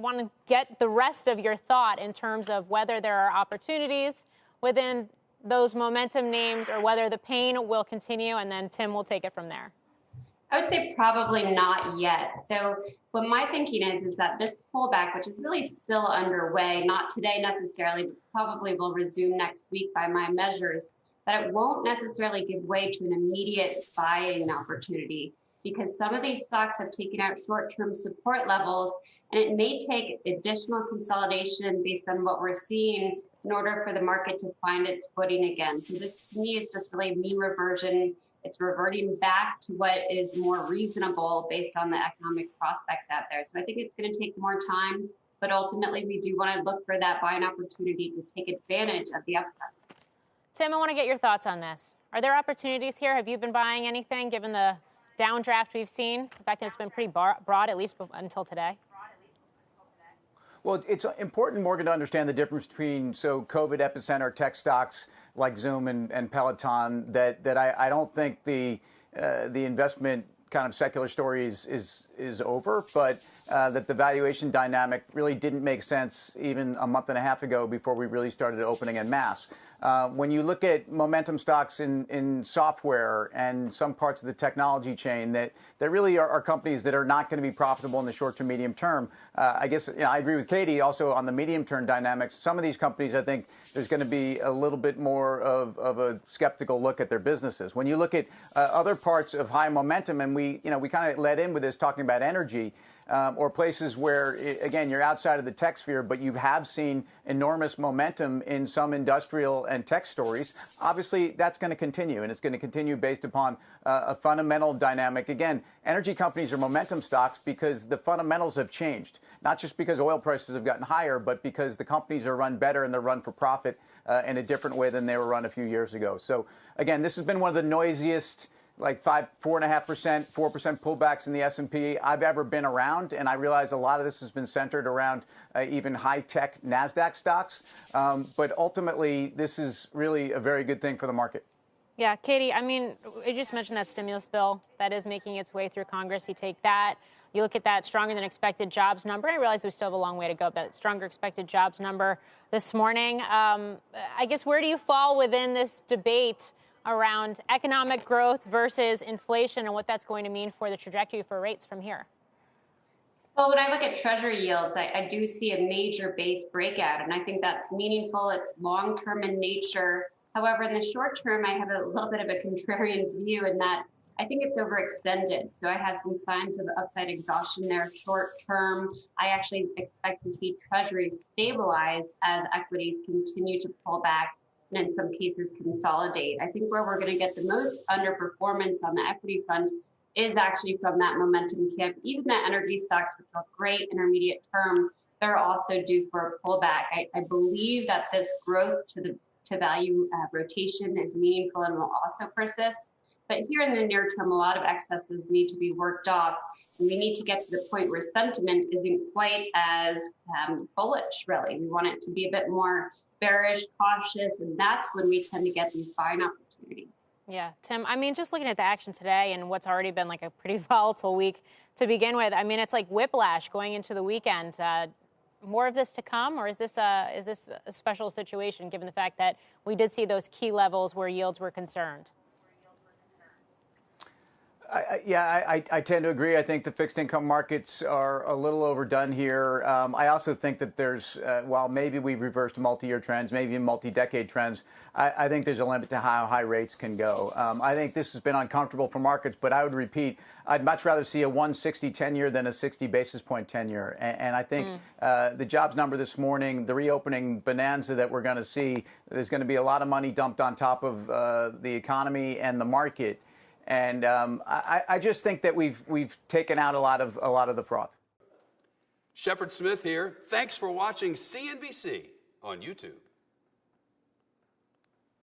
want to get the rest of your thought in terms of whether there are opportunities within those momentum names or whether the pain will continue, and then Tim will take it from there. I would say probably not yet. So what my thinking is that this pullback, which is really still underway, not today necessarily, but probably will resume next week by my measures, that it won't necessarily give way to an immediate buying opportunity, because some of these stocks have taken out short-term support levels, and it may take additional consolidation based on what we're seeing in order for the market to find its footing again. So this, to me, is just really mean reversion. It's reverting back to what is more reasonable based on the economic prospects out there. So I think it's going to take more time, but ultimately we do want to look for that buying opportunity to take advantage of the upsides. Tim, I want to get your thoughts on this. Are there opportunities here? Have you been buying anything given the downdraft we've seen? The fact that it's been pretty broad, at least until today. Well, it's important, Morgan, to understand the difference between COVID epicenter tech stocks like Zoom and Peloton. That I don't think the investment kind of secular story is over, but that the valuation dynamic really didn't make sense even a month and a half ago before we really started opening en masse. When you look at momentum stocks in software and some parts of the technology chain that really are companies that are not going to be profitable in the short to medium term, I guess I agree with Katie also on the medium term dynamics. Some of these companies, I think there's going to be a little bit more of a skeptical look at their businesses. When you look at other parts of high momentum, and we kind of led in with this talking about energy, or places where, again, you're outside of the tech sphere, but you have seen enormous momentum in some industrial and tech stories. Obviously, that's going to continue, and it's going to continue based upon a fundamental dynamic. Again, energy companies are momentum stocks because the fundamentals have changed, not just because oil prices have gotten higher, but because the companies are run better and they're run for profit in a different way than they were run a few years ago. So, again, this has been one of the noisiest, like 4.5%, 4% pullbacks in the S&P I've ever been around. And I realize a lot of this has been centered around even high-tech NASDAQ stocks. But ultimately, this is really a very good thing for the market. Yeah, Katie, I mean, you just mentioned that stimulus bill that is making its way through Congress. You take that, you look at that stronger than expected jobs number. I realize we still have a long way to go, but stronger expected jobs number this morning. I guess, where do you fall within this debate around economic growth versus inflation and what that's going to mean for the trajectory for rates from here? Well, when I look at Treasury yields, I do see a major base breakout, and I think that's meaningful. It's long-term in nature. However, in the short term, I have a little bit of a contrarian's view in that I think it's overextended. So I have some signs of upside exhaustion there short term. I actually expect to see Treasury stabilize as equities continue to pull back and in some cases consolidate. I think where we're going to get the most underperformance on the equity front is actually from that momentum camp. Even the energy stocks, which are great intermediate term, they're also due for a pullback. I believe that this growth to value rotation is meaningful and will also persist. But here in the near term, a lot of excesses need to be worked off. And we need to get to the point where sentiment isn't quite as bullish, really. We want it to be a bit more bearish, cautious, and that's when we tend to get these buying opportunities. Yeah, Tim, I mean, just looking at the action today and what's already been like a pretty volatile week to begin with, I mean, it's like whiplash going into the weekend. More of this to come, or is this a special situation given the fact that we did see those key levels where yields were concerned? I tend to agree. I think the fixed income markets are a little overdone here. I also think that there's, while maybe we've reversed multi-year trends, maybe multi-decade trends, I think there's a limit to how high rates can go. I think this has been uncomfortable for markets, but I would repeat, I'd much rather see a 160 10-year than a 60 basis point 10-year. And I think the jobs number this morning, the reopening bonanza that we're going to see, there's going to be a lot of money dumped on top of the economy and the market. And I just think that we've taken out a lot of the froth. Shepard Smith here. Thanks for watching CNBC on YouTube.